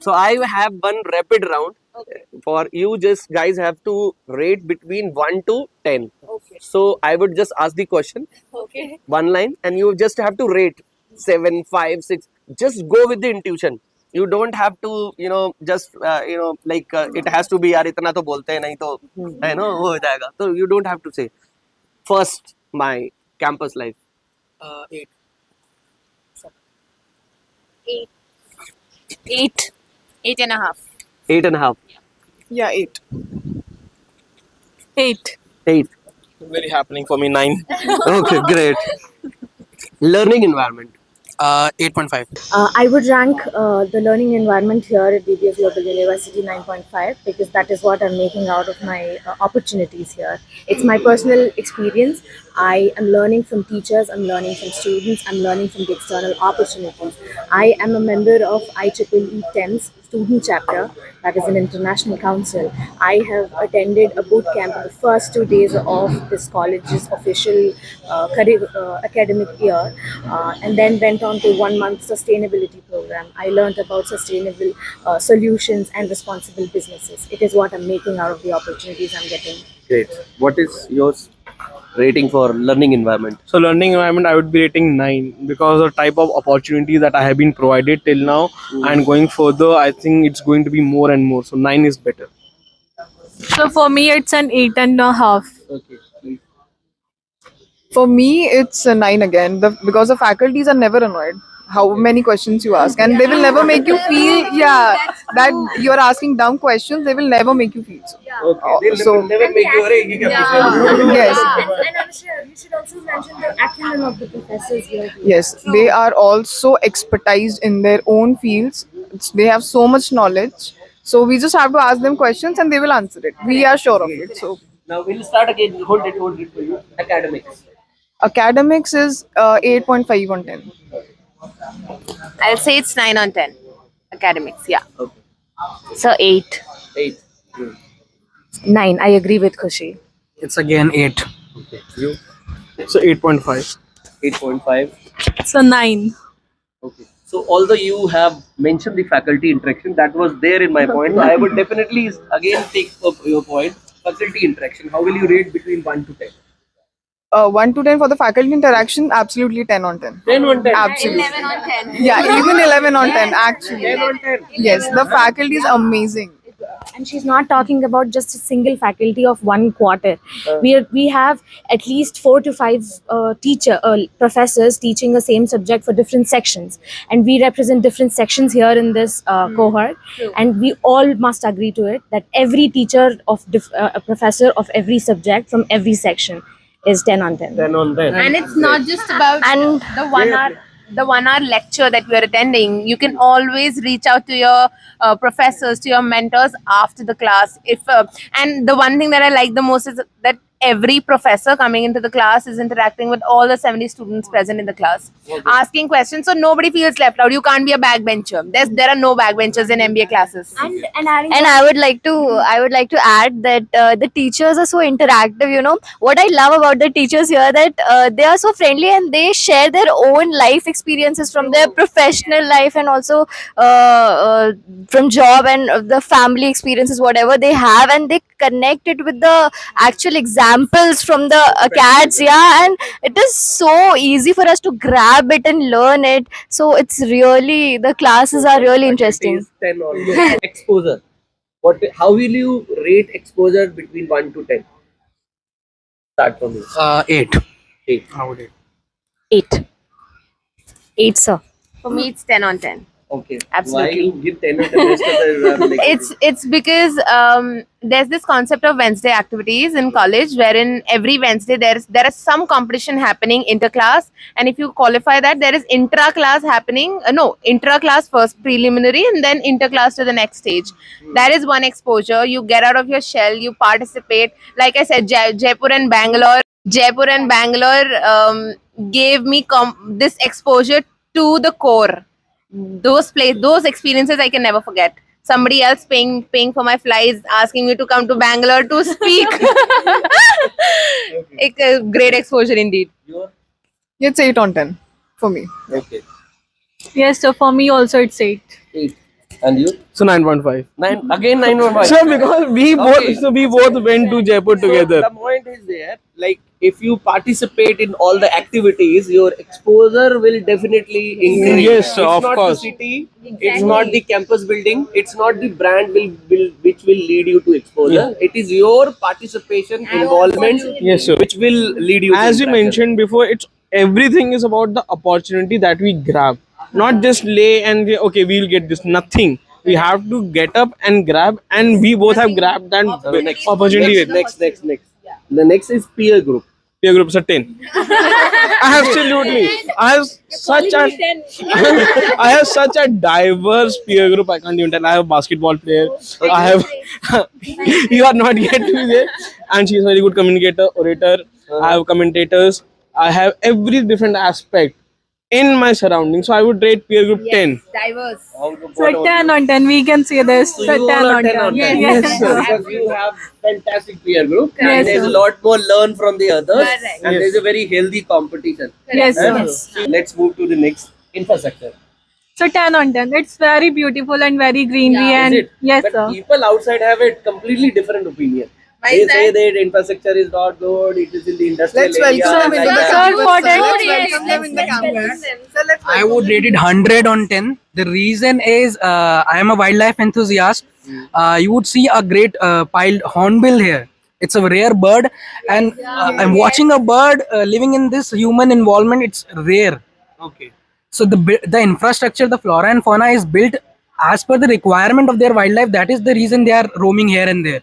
So I have one rapid round. For you, just guys have to rate between 1 to 10. So I would just ask the question, one line, and you just have to rate 7, 5, 6. Just go with the intuition. You don't have to, just like it has to be यार इतना तो बोलते हैं नहीं तो है ना वो हो जाएगा. So you don't have to say. First, my campus life. 8. Eight. Eight. 8.5. 8.5. Yeah, 8. 8. 8. Very happening for me. 9. Okay, great. Learning environment. 8.5. I would rank the learning environment here at BBS Global University 9.5 because that is what I'm making out of my opportunities here. It's my personal experience. I am learning from teachers, I'm learning from students, I'm learning from the external opportunities. I am a member of IEEE 10's student chapter, that is an international council. I have attended a boot camp in the first 2 days of this college's official academic year, and then went on to 1 month sustainability program. I learned about sustainable solutions and responsible businesses. It is what I'm making out of the opportunities I'm getting. Great. What is yours rating for learning environment? So learning environment, I would be rating 9 because the type of opportunities that I have been provided till now, and going further, I think it's going to be more and more. So 9 is better. So for me, it's an 8.5. Okay. For me, it's a 9 again. Because the faculties are never annoyed. How many questions you ask, and they will never make you feel that you're asking dumb questions. They will never make you feel so. Okay. They'll So- never make you array. Yes, And Anushya, you should also mention the acumen of the professors here. yes, they are also expertised in their own fields. They have so much knowledge. So we just have to ask them questions, and they will answer it. We are sure of it. So Now we'll start again. Hold it for you. Academics. academics is 8.5 on 10. I'll say it's 9 on 10. Academics, yeah. Okay. So 8. 8. 9. I agree with Khushi. It's again 8. Okay. You. So 8.5. 8.5. So 9. Okay. So although you have mentioned the faculty interaction, that was there in my point. I would definitely again take up your point. Faculty interaction. How will you rate between 1 to 10? 1 to 10 for the faculty interaction, absolutely 10 on 10. 10 on 10. Absolutely. 11 on 10. Yeah, even 11 on 10, actually. 10 on 10. Yes, the faculty is amazing. And she's not talking about just a single faculty of one quarter. We have at least 4 to 5 professors teaching the same subject for different sections, and we represent different sections here in this cohort. And we all must agree to it that every teacher of a professor of every subject from every section is 10 on 10. 10 on 10. And it's not just about And the 1 hour lecture that we are attending. You can always reach out to your professors, to your mentors after the class. And the one thing that I like the most is that every professor coming into the class is interacting with all the 70 students present in the class, asking questions, so nobody feels left out. You can't be a backbencher. There are no backbenchers in MBA classes. adding And I would like to add that the teachers are so interactive. What I love about the teachers here, that they are so friendly and they share their own life experiences from their professional life, and also from job and the family experiences, whatever they have, and they connect it with the actual examples from the acads. Yeah, and it is so easy for us to grab it and learn it. So it's really, the classes are really interesting. 10 on 10. Exposure. How will you rate exposure between 1 to 10? Start from you. 8. 8. I would 8. 8. 8, sir. For me, it's 10 on 10. Okay. Absolutely. Why you give 10 on 10? Rest of the, It's because there's this concept of Wednesday activities in college, wherein every Wednesday there is some competition happening interclass, and if you qualify that, there is intra-class happening. Intra-class first preliminary, and then interclass to the next stage. That is one exposure. You get out of your shell. You participate. Like I said, Jaipur and Bangalore gave me this exposure to the core. Those experiences I can never forget. Somebody else paying for my flights, asking me to come to Bangalore to speak. A great exposure indeed. Your It's 8 on 10 for me. okay. Yes, so for me also it's 8. 8. And you? So 9.5. 9.5. So because we Okay. both went to Jaipur together. So the point is there, like if you participate in all the activities, your exposure will definitely increase. Yes, It's of not course. the city, it's not the campus building, it's not the brand which will lead you to exposure. It is your participation, involvement, Yes, sir. which will lead you. As to you interaction. mentioned before, it's everything is about the opportunity that we grab, not just lay and okay, we'll get this. Nothing. We have to get up and grab, and we both have grabbed that opportunity. Next. The next is peer group. Peer groups are 10. Absolutely. I have such a I have such a diverse peer group. I can't even tell. I have a basketball player. I have you are not yet to be there. And she's a very good communicator, orator. I have commentators. I have every different aspect in my surroundings. So I would rate peer group 10. Diverse. So 10 on 10, we can say this. So So you 10 all are on 10 10. on 10. Yes, sir. Because you have fantastic peer group Yes, and there's sir. a lot more learn from the others Correct. and there's a very healthy competition. Yes, Huh? sir. Let's move to the next infrastructure. So 10 on 10. It's very beautiful and very greenery. Is And it? yes, But sir. people outside have a completely different opinion. Why They is say that? that infrastructure is not good, it is in the industrial Let's area. welcome and them like in the that. Sir, for campus. that- Let's welcome them in the campus. So let's I would rate it 100 on 10. The reason is I am a wildlife enthusiast. You would see a great piled hornbill here. It's a rare bird, and I'm watching a bird living in this human involvement. It's rare. Okay. So the infrastructure, the flora and fauna is built as per the requirement of their wildlife. That is the reason they are roaming here and there.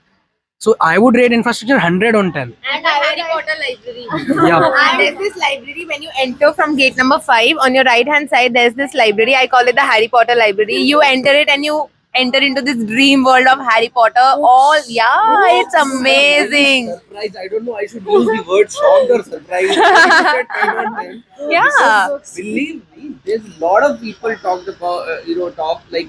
So I would rate infrastructure 100 on 10. And a Harry Potter library. Yeah. And there's this library when you enter from gate number 5 on your right hand side. There's this library. I call it the Harry Potter library. You enter it and you enter into this dream world of Harry Potter. It's amazing. Surprise, I don't know, I should use the word shocked or surprised. You said 10 on 10. Yeah. Believe me, there's a lot of people talked about, talk like,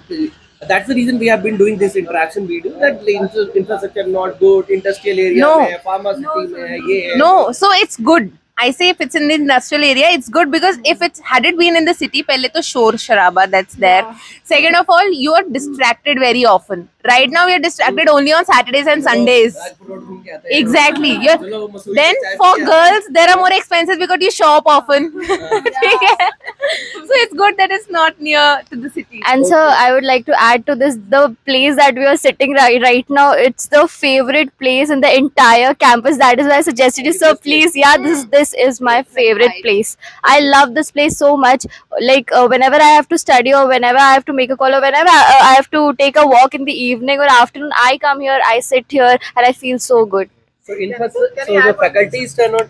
that's the reason we have been doing this interaction video, that the infrastructure not good, industrial area, No. mein, pharmaceutical, mein, ye hai. No, so it's good. I say if it's in the industrial area, it's good because if it's had it been in the city, pehle to shor sharaba that's there. Second of all, you are distracted very often. Right now, we are distracted only on Saturdays and Sundays. Rajpur Road घूम के आते हैं. Exactly. चलो, Mussoorie Then से चाय for P के girls, there are more expenses because you shop often. ठीक है? So it's good that it's not near to the city. And so I would like to add to this, the place that we are sitting right now, it's the favorite place in the entire campus. That is why I suggested you. So please, yeah, this is my favorite place. I love this place so much. Like whenever I have to study or whenever I have to make a call or whenever I have to take a walk in the evening or afternoon, I come here, I sit here, and I feel so good. So the faculties turn out,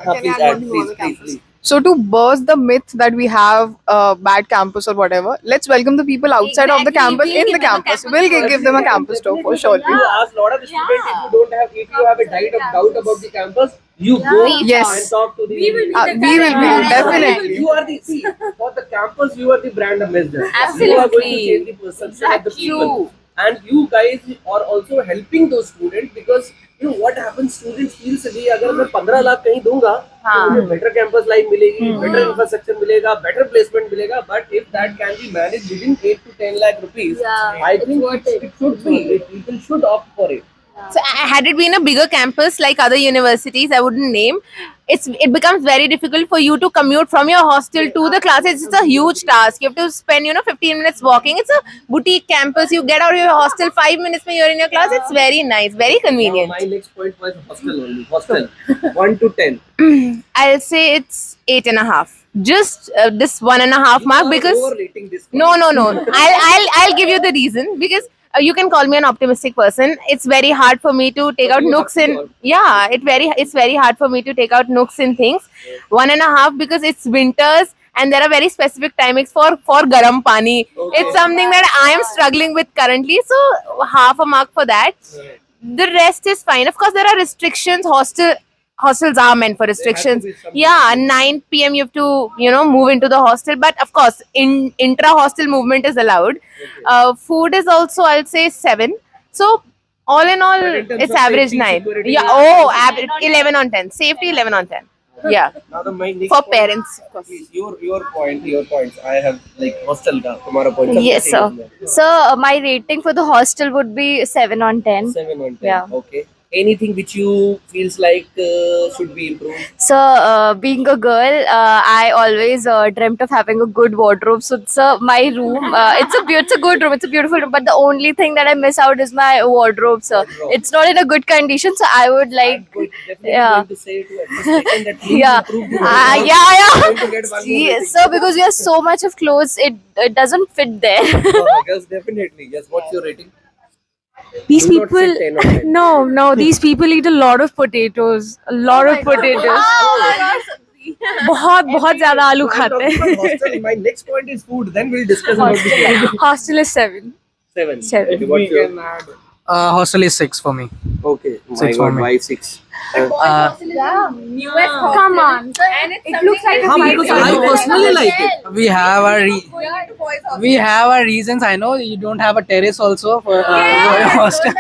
please. So to burst the myth that we have a bad campus or whatever, let's welcome the people outside of the Exactly. campus We'll in give the them a campus. campus We'll tour. give them a campus tour for sure. You ask a lot of students if you have a doubt about the campus, you go Yes. and talk to the. We will be, definitely. You are for the campus, you are the brand ambassador. You are going to Absolutely. change the perception of the That's people. true. And you guys are also helping those students because what happens, students feel कि अगर मैं 15 लाख कहीं दूंगा तो मुझे better campus life मिलेगी, better infrastructure मिलेगा, better placement मिलेगा. But if that can be managed within 8 to 10 lakh rupees, I think it should be. People should opt for it. So had it been a bigger campus like other universities, I wouldn't name. It becomes very difficult for you to commute from your hostel to the classes. It's a huge task. You have to spend 15 minutes walking. It's a boutique campus. You get out of your hostel 5 minutes when you're in your class. It's very nice, very convenient. Now, my next point was hostel only. Hostel 1 to 10. I'll say it's 8.5. Just this 1.5 mark because overrating this. no. I'll give you the reason because you can call me an optimistic person. It's very hard for me to take out you nooks have to in it's very hard for me to take out nooks in things. 1.5 because it's winters and there are very specific timings for garam pani. Okay. It's something that I am struggling with currently. So half a mark for that. The rest is fine. Of course, there are restrictions. Hostels are meant for restrictions. be some Yeah, 9 p.m. you have to move into the hostel, but of course intra hostel movement is allowed. Food is also, I'll say, 7. So all in all, But in terms it's of average safety, 9. security, Yeah. 11 on 10. Safety 11 on 10. Yeah, Now the my next for point- parents, of course. Please, your points. I have like hostel ka. Tumhara point. सबका Yes, same sir. है. So my rating for the hostel would be 7 on 10. 7 on 10. Yeah. Okay. Anything which you feels like should be improved? So, being a girl, I always dreamt of having a good wardrobe. So, my room, it's a good room. It's a beautiful room. But the only thing that I miss out is my wardrobe. So, it's not in a good condition. So, I would like, Definitely yeah. going to say to administration that please yeah, improve the yeah, Going to get one more yeah. rating. So, because we have so much of clothes, it doesn't fit there. Oh, yes, definitely. Yes. What's your rating? These Do not say people, 10 on 10. no, these people eat a lot of potatoes. A lot of potatoes. बहुत ज़्यादा आलू So I'm खाते talking हैं. about hostel. My next point is food. Then we'll discuss about the food. Hostel is 7. 7. Seven. Okay, what's your... Hostel is 6 for me. Okay. My 6 for God, me. why 6? Come on. It looks like I personally like it. We have our reasons. I know you don't have a terrace also for your hostel.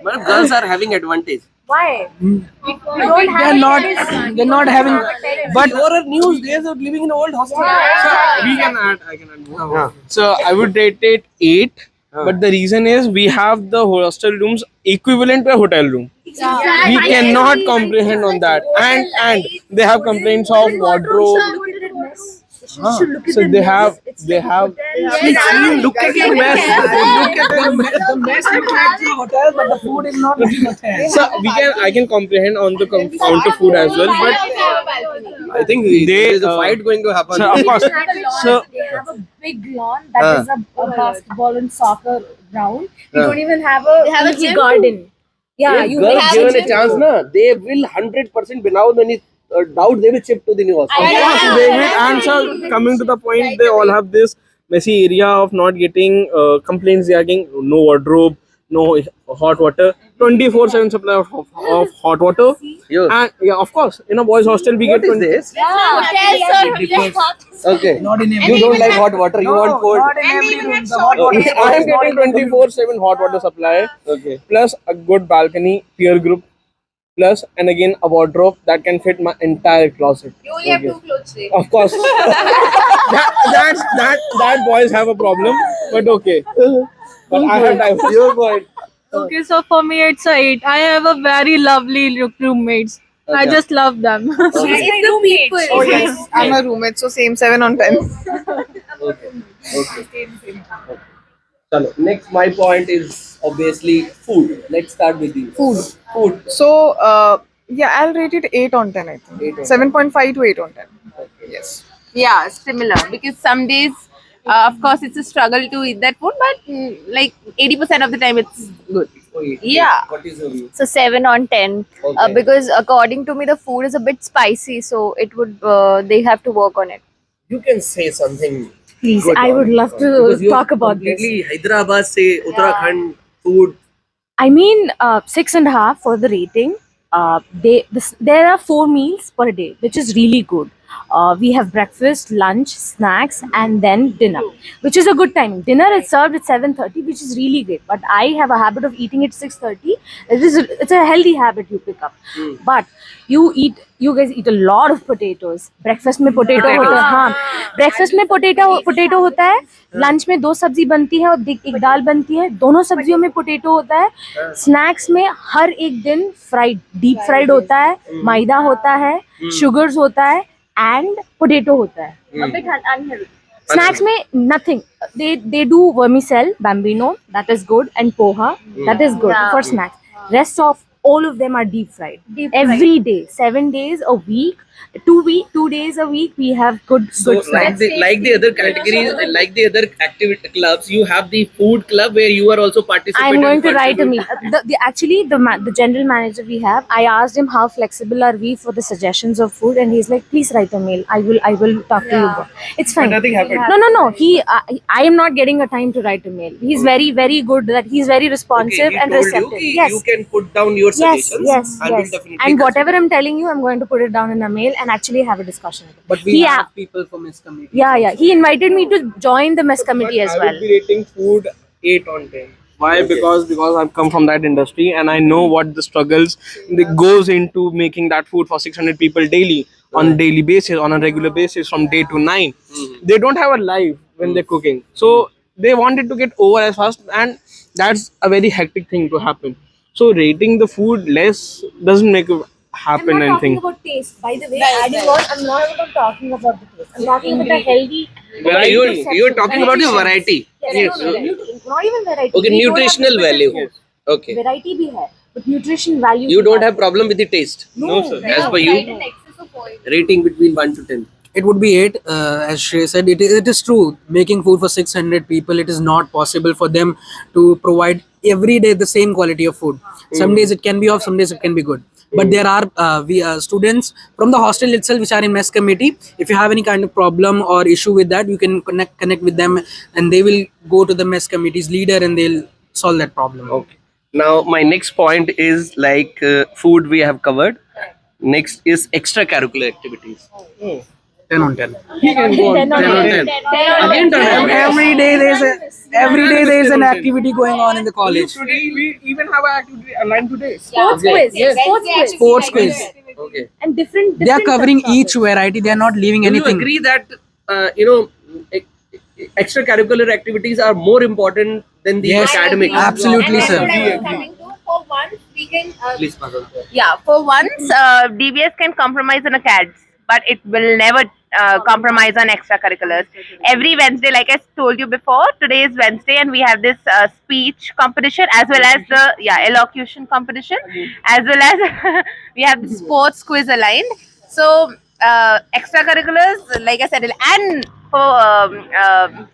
But girls are having advantage. Why? They're not having. But over news days of living in old hostel. We can add. I can add more. Yeah. So I would rate it 8. But the reason is we have the hostel rooms equivalent to a hotel room. We cannot comprehend on that. And they have complaints of wardrobe. So they have Look at your mess. Look at the mess. The mess looks like the hotel, but the food is not looking hotel. so I can comprehend on the counter food as well. But I think there is a fight going to happen. so of course, so They have a big lawn that is a basketball and soccer ground. You don't even have a little garden. Yeah, If you girls have given a chance, na, they will 100% without any doubt they will shift to the new hostel. of course they will. And so coming to the point, they all have this messy area of not getting complaints. They are getting no wardrobe, no hot water, 24/7 supply of hot water. Yo. And yeah, of course, in a boys' hostel we What get is this? Differs. Okay. Not in You don't like hot water. You want cold. Not in every room. The hot water Okay, I am getting 24/7 hot water supply, Okay. plus a good balcony, peer group, plus and again a wardrobe that can fit my entire closet. You only have 2 clothes today. Of course, that boys have a problem, but okay. But I have diverse. Your point. Okay, so for me it's a 8. I have a very lovely roommates. I Okay. just love them. It's the people. Oh yes, I'm a roommate, so same 7 on 10. Okay. Chalo. Next, my point is obviously food. Let's start with you. Food. So yeah, I'll rate it 8 on 10. I 8 on think 7.5 to 8 on 10. Yes. Yeah, similar. Because some days, of course, it's a struggle to eat that food, but like 80% of the time, it's good. Wait, Yeah. What is your view? So 7 on 10. Okay. Because according to me, the food is a bit spicy. So, it would, they have to work on it. You can say something. Please, good I on would it. love to Because you're talk about this. completely Hyderabad say Uttarakhand food. I mean, 6.5 for the rating. There are 4 meals per day, which is really good. We have breakfast, lunch, snacks, and then dinner, which is a good timing. Dinner is served at 7:30, which is really great. But I have a habit of eating at 6:30. It's a healthy habit you pick up. But you guys eat a lot of potatoes. Breakfast में potato होता है. हाँ, breakfast में potato होता है. Lunch में 2 सब्जी बनती है और एक दाल बनती है. दोनों सब्जियों में पोटैटो होता है. स्नैक्स में हर एक दिन डीप फ्राइड होता है, मैदा होता है, शुगर्स होता है एंड पोटैटो होता है. Snacks में nothing. They do vermicelli, bambino, that is good, and poha, that is good for snacks. Rest of all of them are deep fried. Every day, 7 days a week, 2 days a week. We have good So snacks. like the other categories, like the other activity clubs, you have the food club where you are also participating. I'm going to and write a contribute. meal. Actually, the general manager we have, I asked him how flexible are we for the suggestions of food, and he's like, please write a mail. I will talk to you. It's fine. But nothing happened. No. I am not getting a time to write a mail. He's very, very good. That he's very responsive he and told receptive. You, ki Yes. you can put down your Yes, suggestions. yes, and we'll yes. definitely And whatever consider. I'm telling you, I'm going to put it down in a mail and actually have a discussion. But we He have a- people from his committee. Yeah. He invited me to join the mess committee as I well. would be rating food 8 on 10. Why? Because I've come from that industry and I know what the struggles that goes into making that food for 600 people daily. on daily basis, on a regular basis from day to 9. They don't have a life when they're cooking. So they want it to get over as fast, and that's a very hectic thing to happen. So rating the food less doesn't make it happen anything. about taste. By the way, adding on, I'm not even talking about the taste. I'm talking about the healthy. You're talking about the variety. Yes, not even variety. Okay, We don't have nutritional different value. foods. Okay. Variety bhi hai, but nutrition value. You bhi don't hai. have problem with the taste. No, sir. As per you, rating between 1 to 10. It would be 8. As Shrey said, it is true. Making food for 600 people, it is not possible for them to provide every day the same quality of food. Some days it can be off, some days it can be good. But there are students from the hostel itself which are in mess committee. If you have any kind of problem or issue with that, you can connect with them, and they will go to the mess committee's leader and they'll solve that problem. Okay. Now my next point is like food we have covered. Next is extracurricular activities. 10 on 10. He can go on 10 on 10. Again, every day there is an activity going on in the college. Today we even have an activity aligned today. Sports quiz. Sports quiz. Sports quiz. Okay. And different. They are covering each variety. They are not leaving Do you anything. agree that extracurricular activities are more important than the Yes, academic? absolutely, And that's sir. what I was coming to. For once, we can. Please pass on. Yeah, for once, DBS can compromise on acads, but it will never compromise on extracurriculars. Every Wednesday, like I told you before, today is Wednesday, and we have this speech competition as well as the elocution competition, as well as we have the sports quiz aligned. So extracurriculars, like I said, and for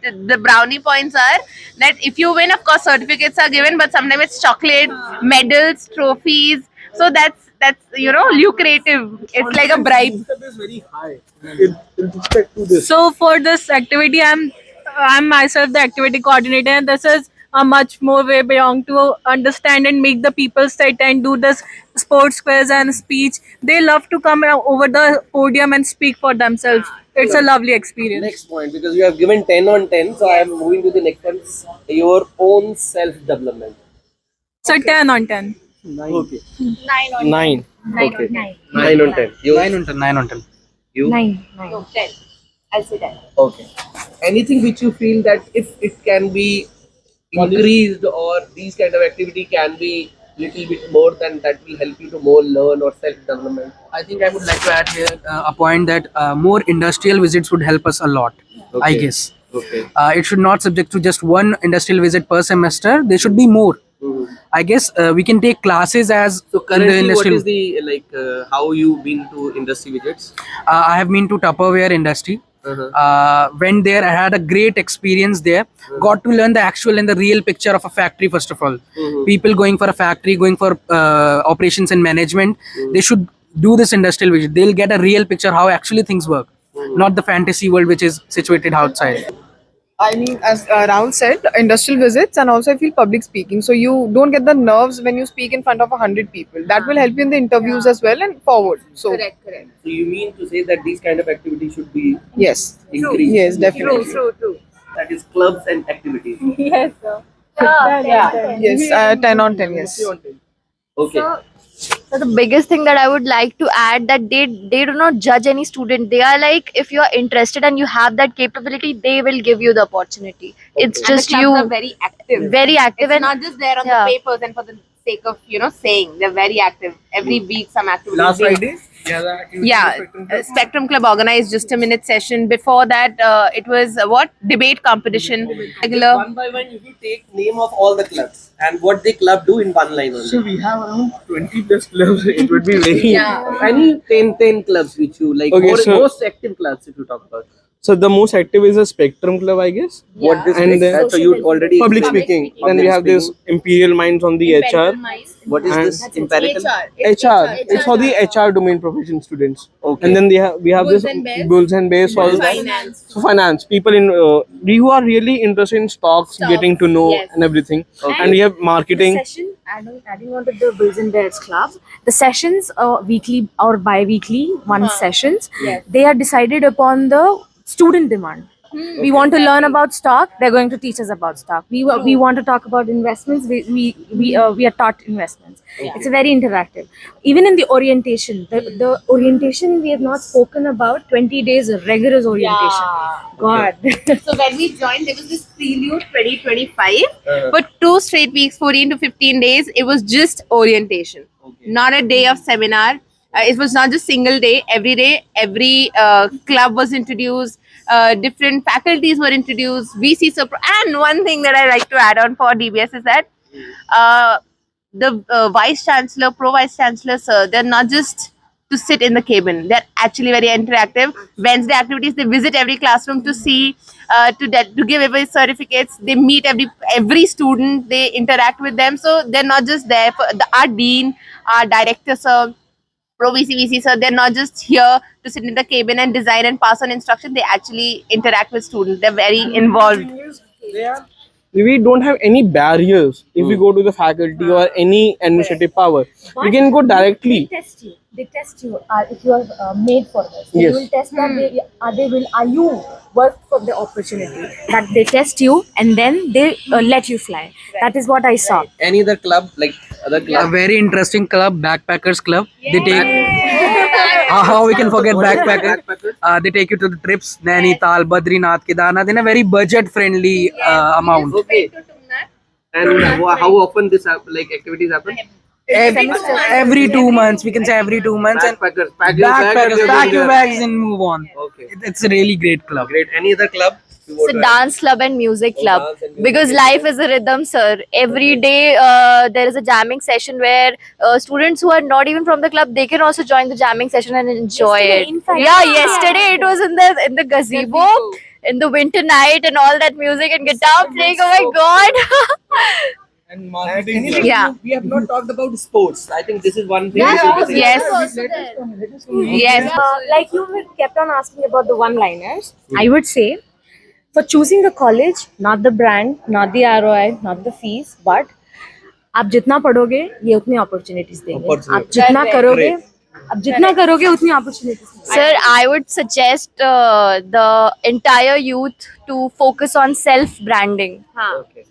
the brownie points are that if you win, of course, certificates are given, but sometimes it's chocolate, medals, trophies. So that's lucrative. It's like a bribe. Is very high in respect to this. So for this activity, I'm myself the activity coordinator, and this is a much more way beyond to understand and make the people sit and do this sports quiz and speech. They love to come over the podium and speak for themselves. It's a lovely experience. Next point, because you have given 10 on 10, so I am moving to the next one. Your own self development. So 10 on 10. Okay. 9. Okay. 9 on 10. You? 9 on 10. 9 on 10. You? 9. No, 10. I'll say 10. Okay. Anything which you feel that if it can be increased or these kind of activity can be little bit more than that will help you to more learn or self development? I think I would like to add here a point that more industrial visits would help us a lot. I Okay. guess Okay. it should not subject to just one industrial visit per semester. There should be more. I guess we can take classes as So in the currently, what industrial. is the how you been to industry visits? I have been to Tupperware industry. Went there, I had a great experience there. Got to learn the actual and the real picture of a factory first of all. People going for a factory, going for operations and management, they should do this industrial visit. They'll get a real picture how actually things work, not the fantasy world which is situated outside. I mean, as Rahul said, industrial visits, and also I feel public speaking. So you don't get the nerves when you speak in front of 100 people. That will help you in the interviews as well and forward. So Correct. So you mean to say that these kind of activities should be yes, increased? yes, definitely. True. That is clubs and activities. Yes, 10 on 10. Yes. Okay. So the biggest thing that I would like to add that they do not judge any student. They are like, if you are interested and you have that capability, they will give you the opportunity. It's And the just clubs you are very active. very active It's and not just there on yeah. the papers and for the sake of saying. They're very active. Every week some activities. Last Friday? Spectrum Club organized just a minute session. Before that, it was debate competition. Regular. One by one, if you take name of all the clubs and what the club do in one line only. So we have around 20 plus clubs. It would be very. Any 10 clubs which you like, Okay, most active clubs if you talk about. So the most active is a Spectrum Club, I guess. What this And is? then So you already public explained. speaking. Then we have this Imperial Minds on the HR. What is and this empirical? HR. It's for the HR domain profession students. Okay. And then we have Bulls this and Bears. Bulls and Bears for Finance. so finance. People in who are really interested in stocks, getting to know yes. and everything. Okay. And we have marketing. Session, adding on to the Bulls and Bears Club, the sessions weekly or bi-weekly, sessions, they are decided upon the student demand. We want to learn about stock. They're going to teach us about stock. We want to talk about investments. We are taught investments. It's a very interactive. Even in the orientation, the orientation we have not spoken about. 20 days of rigorous orientation. God. So when we joined, there was this Prelude 2025. For 2 straight weeks, 14 to 15 days, it was just orientation. Not a day of seminar. It was not just single day. Every day, every club was introduced. Different faculties were introduced. VC and one thing that I like to add on for DBS is that the vice chancellor, pro vice chancellor, sir, they're not just to sit in the cabin. They're actually very interactive. Wednesday activities, they visit every classroom to see, to give every certificates. They meet every student. They interact with them. So they're not just there for our dean, our director, sir, pro VC, sir. They're not just here to sit in the cabin and design and pass on instruction. They actually interact with students. They're very involved. We don't have any barriers if we go to the faculty or any administrative power. We can go directly. They test you. They test you if you are made for this. Yes. They will test that are you worth for the opportunity. That they test you and then they let you fly. That is what I saw. Any other club, like other A club? very interesting club, Backpackers Club. They take how we can forget backpackers. They take you to the trips, Nainital, Badrinath, Kedarnath in a very budget friendly amount. Okay. And how often this activities happen? Every 2 months, we can say every 2 months, and Backpackers, pack your bag and backpackers, you're pack going your there. bags and move on. Okay. It's a really great club. Great. Any other club? You It's would, a dance club and music club. dance and music Because club. life is a rhythm, sir. Every day there is a jamming session where students who are not even from the club, they can also join the jamming session and enjoy Yesterday, it. in fact. Yeah, yesterday it was in the gazebo, in the winter night, and all that music and guitar playing. Oh my god! And Yeah. We have not talked about sports. I think this is one thing. Yes. Yes. Like you kept on asking about the one-liners. I would say, for choosing a college, not the brand, not the ROI, not the fees, but आप जितना पढ़ोगे ये उतनी opportunities देंगे. आप जितना करोगे, आप जितना करोगे उतनी opportunities. Sir, I would suggest the entire youth to focus on self-branding. Okay.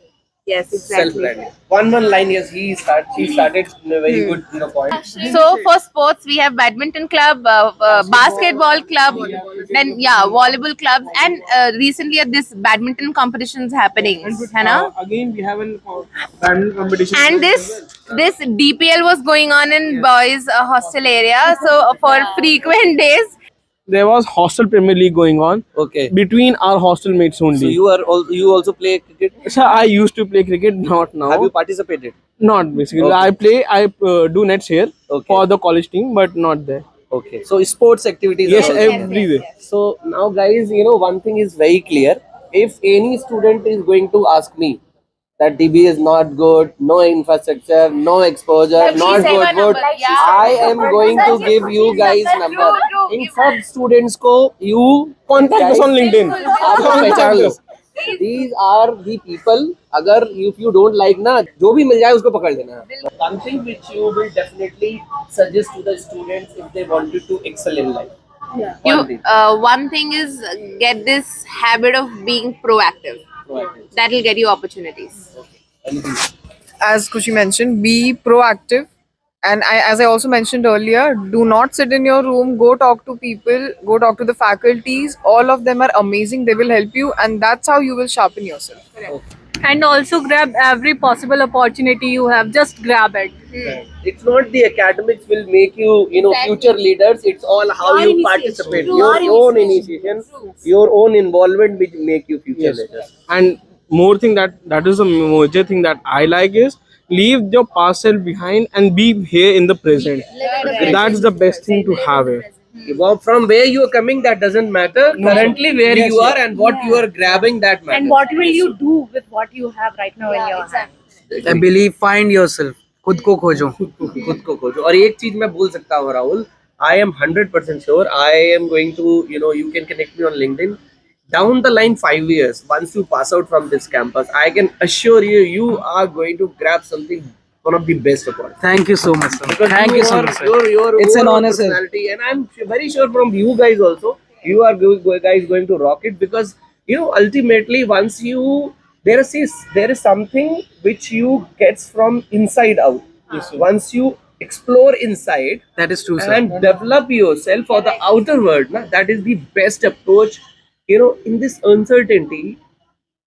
Yes, exactly. Self-branding. One line, yes, she started in a very good point. So for sports, we have badminton club, basketball club, then volleyball clubs, and recently this badminton competitions happening, है ना? Again, we have a badminton competition. And this DPL was going on in boys hostel area. So for frequent days, There was hostel Premier League going on Okay. between our hostel mates only. So you also play cricket? Sir, I used to play cricket, not now. Have you participated? Not basically. Okay. I do nets here Okay. for the college team, but not there. Okay. So sports activities. Yes, are also- every day. So now, guys, one thing is very clear. If any student is going to ask me that DB is not good, no infrastructure, no exposure, not good, I am going to give you guys number. In सब students को you Contact us on LinkedIn. आप पहचान लो. These are the people. अगर if you don't like ना, जो भी मिल जाए उसको पकड़ लेना. One thing which you will definitely suggest to the students if they wanted to excel in life. One thing. one thing is get this habit of being proactive. That will get you opportunities. As Kushi mentioned, be proactive. And as I also mentioned earlier, do not sit in your room. Go talk to people. Go talk to the faculties. All of them are amazing. They will help you, and that's how you will sharpen yourself. And also grab every possible opportunity you have. Just grab it. It's not the academics will make you, future leaders. It's all how you participate. Your own initiation, your own involvement will make you future leaders. And more thing that is a major thing that I like is leave your past self behind and be here in the present. That's the best thing to have it. From where you are coming, that doesn't matter. Currently, where you are and what you are grabbing, that matters. And what will you do with what you have right now in your hand? I believe find yourself. खुद को खोजो. खुद को खोजो. और एक चीज मैं बोल सकता हूँ Rahul, I am 100% sure. I am going to, you can connect me on LinkedIn. Down the line 5 years, once you pass out from this campus, I can assure you, you are going to grab something, one of the best of all. Thank you so much, sir. Because Thank you so are- much, sir. Your It's an overall honor, sir. personality, and I'm very sure from you guys also, you are guys going to rock it, because you know, ultimately once you there is something which you gets from inside out. Once you explore inside That is true, sir. and develop yourself for the outer world, na, that is the best approach. You know, in this uncertainty,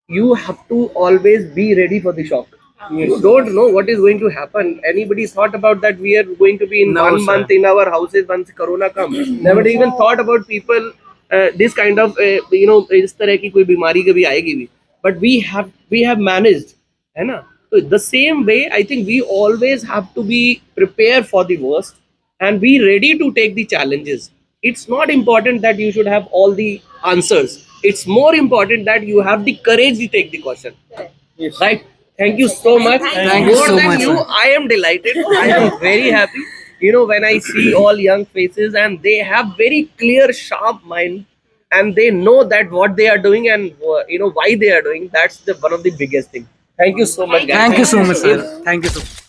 you have to always be ready for the shock. You don't know what is going to happen. Anybody thought about that we are going to be in No, one sir. month in our houses once Corona comes? Never even thought about people this kind of you know, इस तरह की कोई बीमारी कभी आएगी भी. But we have managed, है ना? So the same way, I think we always have to be prepared for the worst and be ready to take the challenges. It's not important that you should have all the answers. It's more important that you have the courage to take the question. Right? Thank you so much. Thank you More so than much, you, sir. I am delighted. I am very happy. You know, when I see all young faces and they have very clear, sharp mind, and they know that what they are doing and you know why they are doing. That's the one of the biggest thing. Thank you so much, guys. Thank you so much, sir. Thank you so much.